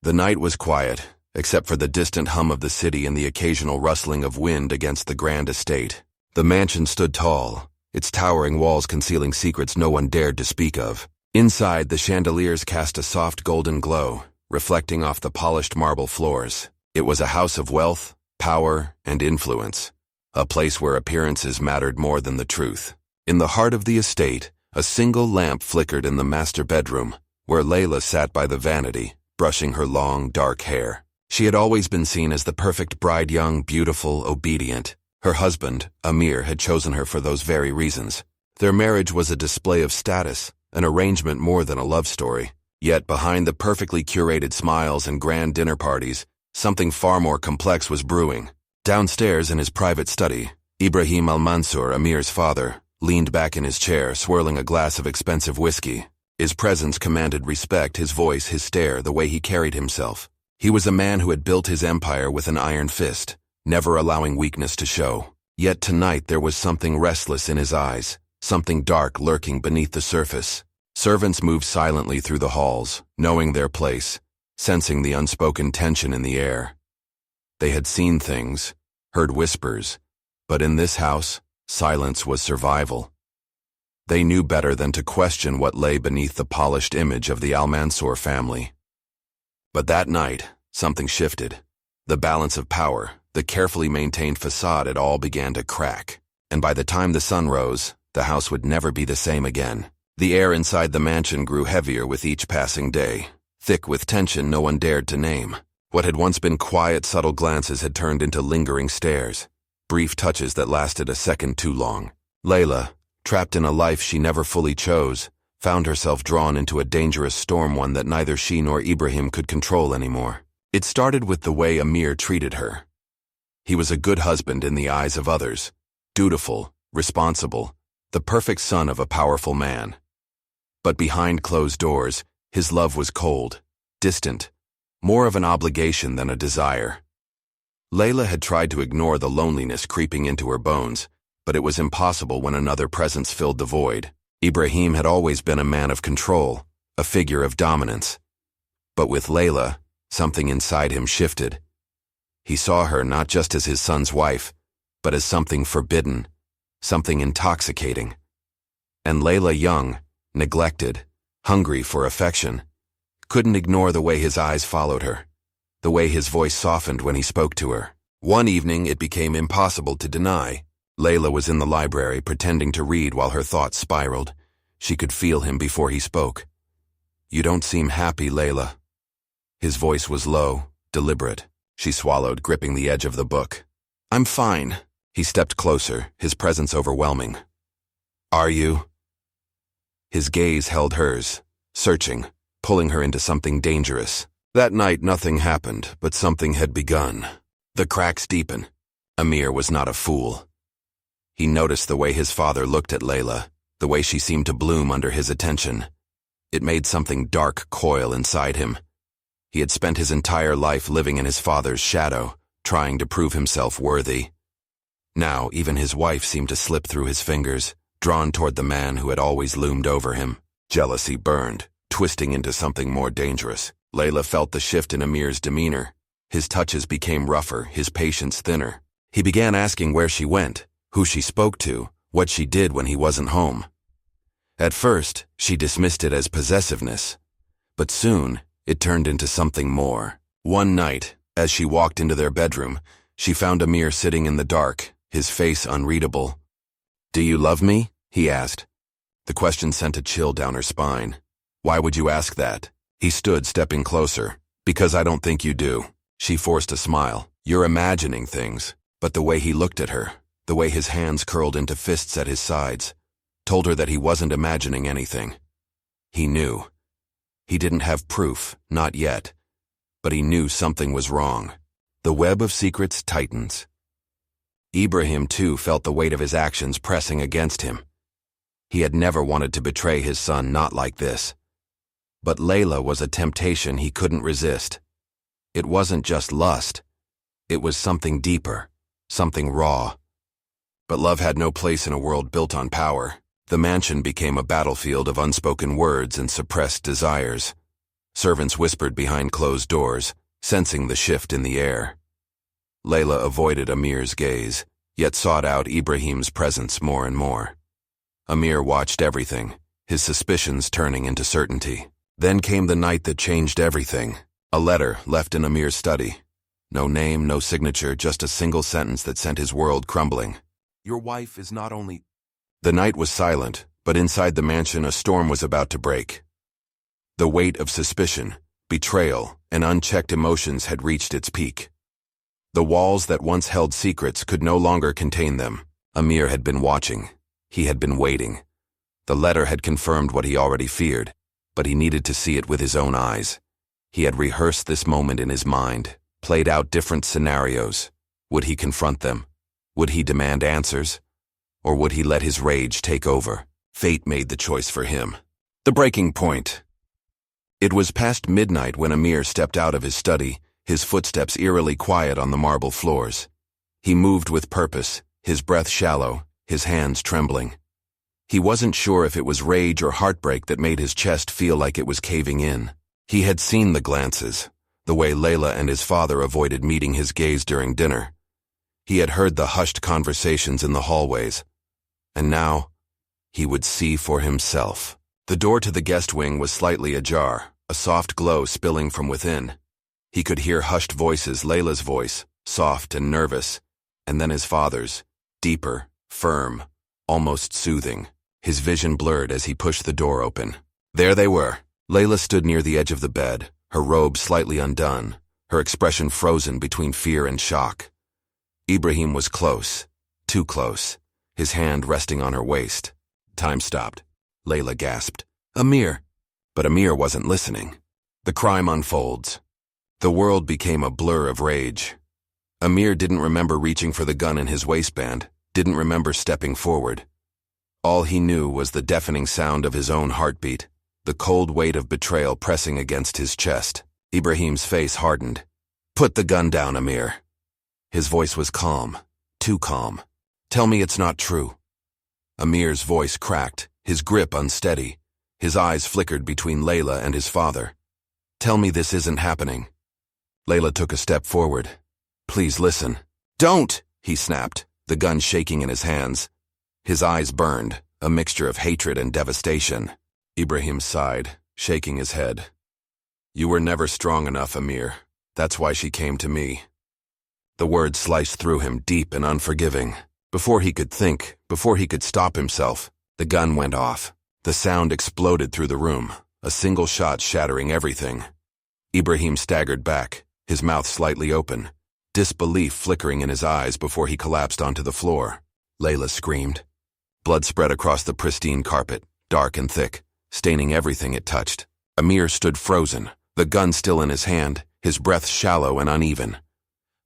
The night was quiet, except for the distant hum of the city and the occasional rustling of wind against the grand estate. The mansion stood tall, its towering walls concealing secrets no one dared to speak of. Inside, the chandeliers cast a soft golden glow, reflecting off the polished marble floors. It was a house of wealth, power, and influence, a place where appearances mattered more than the truth. In the heart of the estate, a single lamp flickered in the master bedroom, where Layla sat by the vanity, brushing her long, dark hair. She had always been seen as the perfect bride, young, beautiful, obedient. Her husband, Amir, had chosen her for those very reasons. Their marriage was a display of status, an arrangement more than a love story. Yet behind the perfectly curated smiles and grand dinner parties, something far more complex was brewing. Downstairs in his private study, Ibrahim Al-Mansour, Amir's father, leaned back in his chair, swirling a glass of expensive whiskey. His presence commanded respect, his voice, his stare, the way he carried himself. He was a man who had built his empire with an iron fist, never allowing weakness to show. Yet tonight there was something restless in his eyes, something dark lurking beneath the surface. Servants moved silently through the halls, knowing their place, sensing the unspoken tension in the air. They had seen things, heard whispers, but in this house, silence was survival. They knew better than to question what lay beneath the polished image of the Al-Mansour family. But that night, something shifted. The balance of power, the carefully maintained facade, it all began to crack. And by the time the sun rose, the house would never be the same again. The air inside the mansion grew heavier with each passing day, thick with tension no one dared to name. What had once been quiet, subtle glances had turned into lingering stares, brief touches that lasted a second too long. Layla, trapped in a life she never fully chose, found herself drawn into a dangerous storm, one that neither she nor Ibrahim could control anymore. It started with the way Amir treated her. He was a good husband in the eyes of others, dutiful, responsible, the perfect son of a powerful man. But behind closed doors, his love was cold, distant, more of an obligation than a desire. Layla had tried to ignore the loneliness creeping into her bones, but it was impossible when another presence filled the void. Ibrahim had always been a man of control, a figure of dominance. But with Layla, something inside him shifted. He saw her not just as his son's wife, but as something forbidden, something intoxicating. And Layla, young, neglected, hungry for affection, couldn't ignore the way his eyes followed her, the way his voice softened when he spoke to her. One evening it became impossible to deny. Layla was in the library pretending to read while her thoughts spiraled. She could feel him before he spoke. "You don't seem happy, Layla." His voice was low, deliberate. She swallowed, gripping the edge of the book. "I'm fine." He stepped closer, his presence overwhelming. "Are you?" His gaze held hers, searching, pulling her into something dangerous. That night nothing happened, but something had begun. The cracks deepened. Amir was not a fool. He noticed the way his father looked at Layla, the way she seemed to bloom under his attention. It made something dark coil inside him. He had spent his entire life living in his father's shadow, trying to prove himself worthy. Now even his wife seemed to slip through his fingers, drawn toward the man who had always loomed over him. Jealousy burned, twisting into something more dangerous. Layla felt the shift in Amir's demeanor. His touches became rougher, his patience thinner. He began asking where she went, who she spoke to, what she did when he wasn't home. At first, she dismissed it as possessiveness, but soon it turned into something more. One night, as she walked into their bedroom, she found Amir sitting in the dark, his face unreadable. "Do you love me?" he asked. The question sent a chill down her spine. "Why would you ask that?" He stood, stepping closer. "Because I don't think you do." She forced a smile. "You're imagining things." But the way he looked at her, the way his hands curled into fists at his sides, told her that he wasn't imagining anything. He knew. He didn't have proof, not yet, but he knew something was wrong. The web of secrets tightens. Ibrahim, too, felt the weight of his actions pressing against him. He had never wanted to betray his son, not like this. But Layla was a temptation he couldn't resist. It wasn't just lust. It was something deeper, something raw. But love had no place in a world built on power. The mansion became a battlefield of unspoken words and suppressed desires. Servants whispered behind closed doors, sensing the shift in the air. Layla avoided Amir's gaze, yet sought out Ibrahim's presence more and more. Amir watched everything, his suspicions turning into certainty. Then came the night that changed everything. A letter left in Amir's study. No name, no signature, just a single sentence that sent his world crumbling. Your wife is not only... The night was silent, but inside the mansion a storm was about to break. The weight of suspicion, betrayal, and unchecked emotions had reached its peak. The walls that once held secrets could no longer contain them. Amir had been watching. He had been waiting. The letter had confirmed what he already feared, but he needed to see it with his own eyes. He had rehearsed this moment in his mind, played out different scenarios. Would he confront them? Would he demand answers? Or would he let his rage take over? Fate made the choice for him. The breaking point. It was past midnight when Amir stepped out of his study, his footsteps eerily quiet on the marble floors. He moved with purpose, his breath shallow, his hands trembling. He wasn't sure if it was rage or heartbreak that made his chest feel like it was caving in. He had seen the glances, the way Layla and his father avoided meeting his gaze during dinner. He had heard the hushed conversations in the hallways. And now, he would see for himself. The door to the guest wing was slightly ajar, a soft glow spilling from within. He could hear hushed voices, Layla's voice, soft and nervous, and then his father's, deeper, firm, almost soothing. His vision blurred as he pushed the door open. There they were. Layla stood near the edge of the bed, her robe slightly undone, her expression frozen between fear and shock. Ibrahim was close, too close, his hand resting on her waist. Time stopped. Layla gasped, "Amir!" But Amir wasn't listening. The crime unfolds. The world became a blur of rage. Amir didn't remember reaching for the gun in his waistband, didn't remember stepping forward. All he knew was the deafening sound of his own heartbeat, the cold weight of betrayal pressing against his chest. Ibrahim's face hardened. "Put the gun down, Amir." His voice was calm, too calm. "Tell me it's not true." Amir's voice cracked, his grip unsteady. His eyes flickered between Layla and his father. "Tell me this isn't happening." Layla took a step forward. "Please listen." "Don't!" he snapped, the gun shaking in his hands. His eyes burned, a mixture of hatred and devastation. Ibrahim sighed, shaking his head. "You were never strong enough, Amir. That's why she came to me." The words sliced through him, deep and unforgiving. Before he could think, before he could stop himself, the gun went off. The sound exploded through the room, a single shot shattering everything. Ibrahim staggered back, his mouth slightly open, disbelief flickering in his eyes before he collapsed onto the floor. Layla screamed. Blood spread across the pristine carpet, dark and thick, staining everything it touched. Amir stood frozen, the gun still in his hand, his breath shallow and uneven.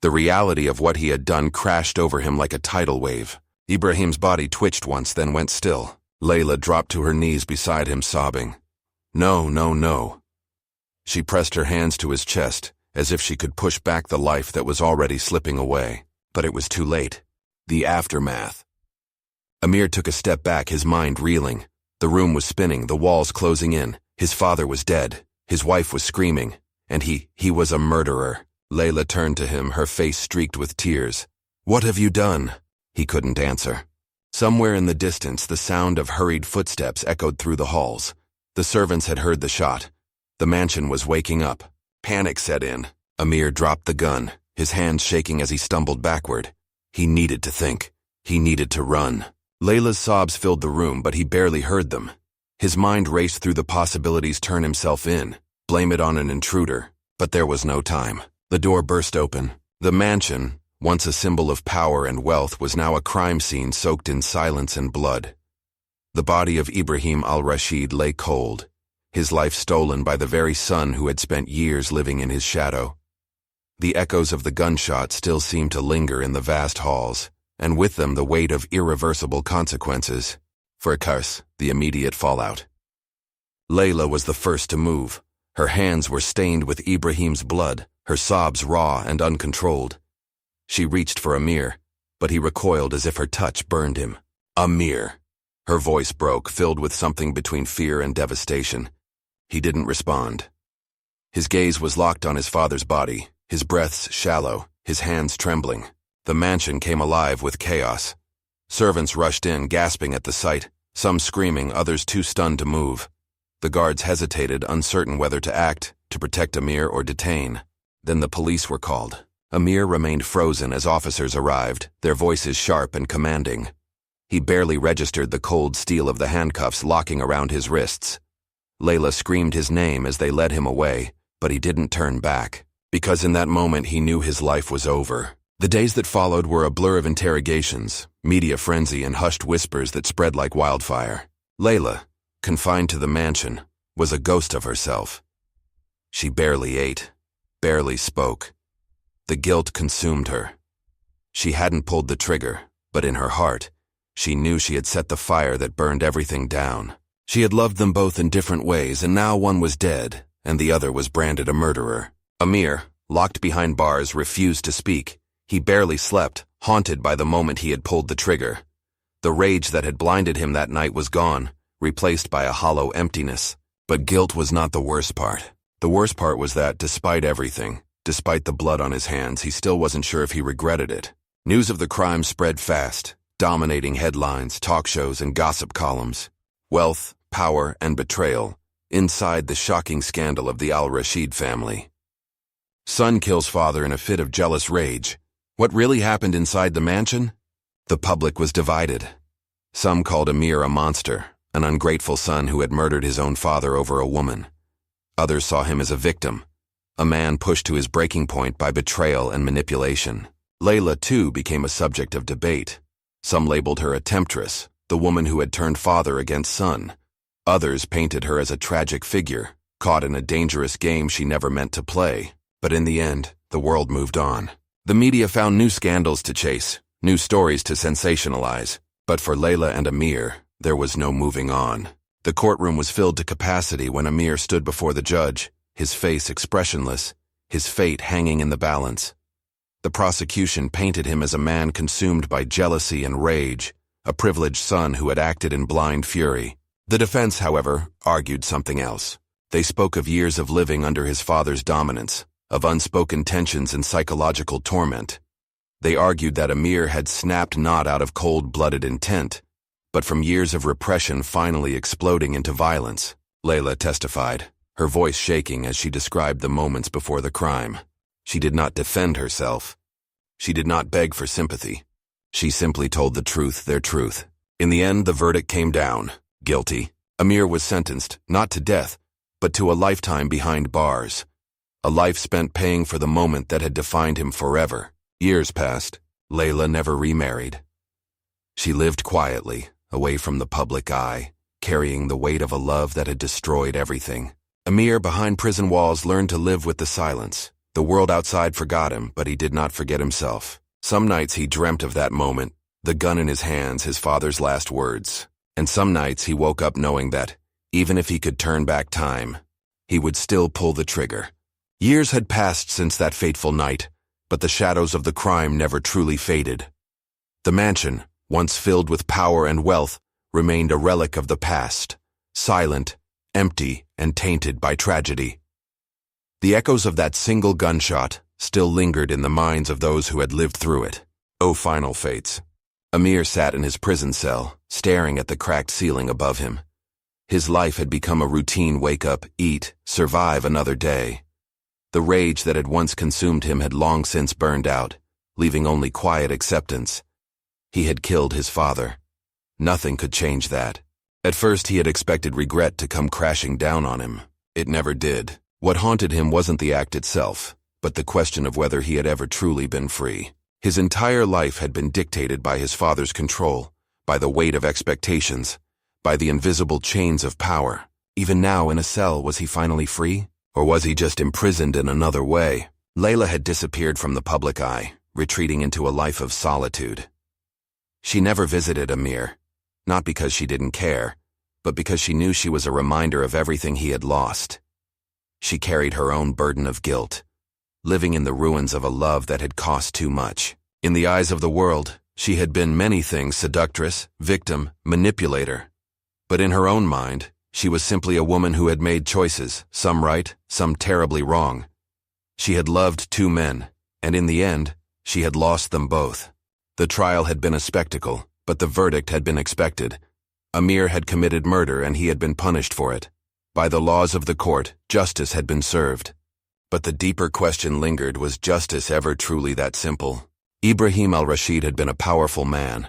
The reality of what he had done crashed over him like a tidal wave. Ibrahim's body twitched once, then went still. Layla dropped to her knees beside him, sobbing. "No, no, no." She pressed her hands to his chest, as if she could push back the life that was already slipping away. But it was too late. The aftermath. Amir took a step back, his mind reeling. The room was spinning, the walls closing in. His father was dead. His wife was screaming. And he was a murderer. Layla turned to him, her face streaked with tears. "What have you done?" He couldn't answer. Somewhere in the distance, the sound of hurried footsteps echoed through the halls. The servants had heard the shot. The mansion was waking up. Panic set in. Amir dropped the gun, his hands shaking as he stumbled backward. He needed to think. He needed to run. Layla's sobs filled the room, but he barely heard them. His mind raced through the possibilities, turn himself in, blame it on an intruder. But there was no time. The door burst open. The mansion, once a symbol of power and wealth, was now a crime scene soaked in silence and blood. The body of Ibrahim al-Rashid lay cold, his life stolen by the very son who had spent years living in his shadow. The echoes of the gunshot still seemed to linger in the vast halls, and with them the weight of irreversible consequences. For Kars, the immediate fallout. Layla was the first to move. Her hands were stained with Ibrahim's blood, her sobs raw and uncontrolled. She reached for Amir, but he recoiled as if her touch burned him. "Amir." Her voice broke, filled with something between fear and devastation. He didn't respond. His gaze was locked on his father's body, his breaths shallow, his hands trembling. The mansion came alive with chaos. Servants rushed in, gasping at the sight, some screaming, others too stunned to move. The guards hesitated, uncertain whether to act, to protect Amir or detain. Then the police were called. Amir remained frozen as officers arrived, their voices sharp and commanding. He barely registered the cold steel of the handcuffs locking around his wrists. Layla screamed his name as they led him away, but he didn't turn back, because in that moment he knew his life was over. The days that followed were a blur of interrogations, media frenzy, and hushed whispers that spread like wildfire. Layla, confined to the mansion, was a ghost of herself. She barely ate, barely spoke. The guilt consumed her. She hadn't pulled the trigger, but in her heart, she knew she had set the fire that burned everything down. She had loved them both in different ways, and now one was dead, and the other was branded a murderer. Amir, locked behind bars, refused to speak. He barely slept, haunted by the moment he had pulled the trigger. The rage that had blinded him that night was gone, replaced by a hollow emptiness. But guilt was not the worst part. The worst part was that, despite everything, despite the blood on his hands, he still wasn't sure if he regretted it. News of the crime spread fast, dominating headlines, talk shows, and gossip columns. Wealth, power, and betrayal, inside the shocking scandal of the Al-Rashid family. Son kills father in a fit of jealous rage. What really happened inside the mansion? The public was divided. Some called Amir a monster, an ungrateful son who had murdered his own father over a woman. Others saw him as a victim, a man pushed to his breaking point by betrayal and manipulation. Layla, too, became a subject of debate. Some labeled her a temptress, the woman who had turned father against son. Others painted her as a tragic figure, caught in a dangerous game she never meant to play. But in the end, the world moved on. The media found new scandals to chase, new stories to sensationalize. But for Layla and Amir, there was no moving on. The courtroom was filled to capacity when Amir stood before the judge, his face expressionless, his fate hanging in the balance. The prosecution painted him as a man consumed by jealousy and rage, a privileged son who had acted in blind fury. The defense, however, argued something else. They spoke of years of living under his father's dominance, of unspoken tensions and psychological torment. They argued that Amir had snapped not out of cold-blooded intent, but from years of repression finally exploding into violence. Layla testified, her voice shaking as she described the moments before the crime. She did not defend herself. She did not beg for sympathy. She simply told the truth, their truth. In the end, the verdict came down. Guilty. Amir was sentenced, not to death, but to a lifetime behind bars. A life spent paying for the moment that had defined him forever. Years passed. Layla never remarried. She lived quietly, away from the public eye, carrying the weight of a love that had destroyed everything. Amir, behind prison walls, learned to live with the silence. The world outside forgot him, but he did not forget himself. Some nights he dreamt of that moment, the gun in his hands, his father's last words. And some nights he woke up knowing that, even if he could turn back time, he would still pull the trigger. Years had passed since that fateful night, but the shadows of the crime never truly faded. The mansion, once filled with power and wealth, remained a relic of the past, silent, empty, and tainted by tragedy. The echoes of that single gunshot still lingered in the minds of those who had lived through it. Oh, final fates. Amir sat in his prison cell, staring at the cracked ceiling above him. His life had become a routine wake up, eat, survive another day. The rage that had once consumed him had long since burned out, leaving only quiet acceptance. He had killed his father. Nothing could change that. At first he had expected regret to come crashing down on him. It never did. What haunted him wasn't the act itself, but the question of whether he had ever truly been free. His entire life had been dictated by his father's control, by the weight of expectations, by the invisible chains of power. Even now in a cell, was he finally free? Or was he just imprisoned in another way? Layla had disappeared from the public eye, retreating into a life of solitude. She never visited Amir, not because she didn't care, but because she knew she was a reminder of everything he had lost. She carried her own burden of guilt, living in the ruins of a love that had cost too much. In the eyes of the world, she had been many things: seductress, victim, manipulator. But in her own mind, She was simply a woman who had made choices, some right, some terribly wrong. She had loved two men, and in the end, she had lost them both. The trial had been a spectacle, but the verdict had been expected. Amir had committed murder and he had been punished for it. By the laws of the court, justice had been served. But the deeper question lingered: was justice ever truly that simple? Ibrahim al-Rashid had been a powerful man,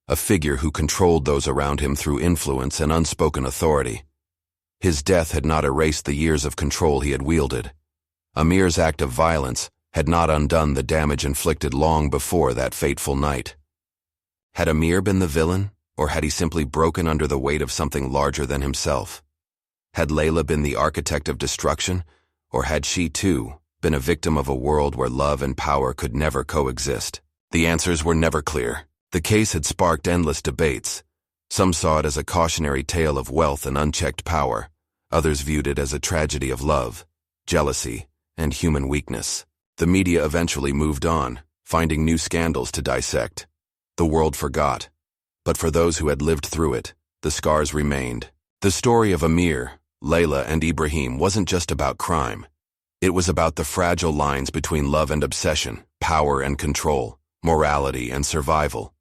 a figure who controlled those around him through influence and unspoken authority. His death had not erased the years of control he had wielded. Amir's act of violence had not undone the damage inflicted long before that fateful night. Had Amir been the villain, or had he simply broken under the weight of something larger than himself? Had Layla been the architect of destruction, or had she, too, been a victim of a world where love and power could never coexist? The answers were never clear. The case had sparked endless debates. Some saw it as a cautionary tale of wealth and unchecked power. Others viewed it as a tragedy of love, jealousy, and human weakness. The media eventually moved on, finding new scandals to dissect. The world forgot. But for those who had lived through it, the scars remained. The story of Amir, Layla, and Ibrahim wasn't just about crime. It was about the fragile lines between love and obsession, power and control, morality and survival.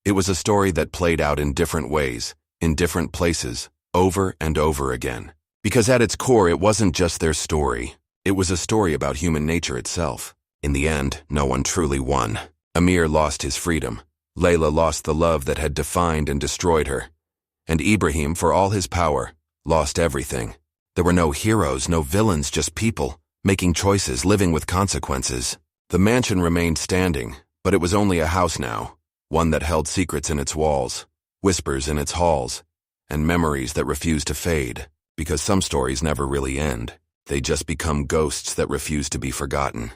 It was a story that played out in different ways, in different places, over and over again. Because at its core, it wasn't just their story. It was a story about human nature itself. In the end, no one truly won. Amir lost his freedom. Layla lost the love that had defined and destroyed her. And Ibrahim, for all his power, lost everything. There were no heroes, no villains, just people, making choices, living with consequences. The mansion remained standing, but it was only a house now, one that held secrets in its walls, whispers in its halls, and memories that refused to fade, because some stories never really end. They just become ghosts that refuse to be forgotten.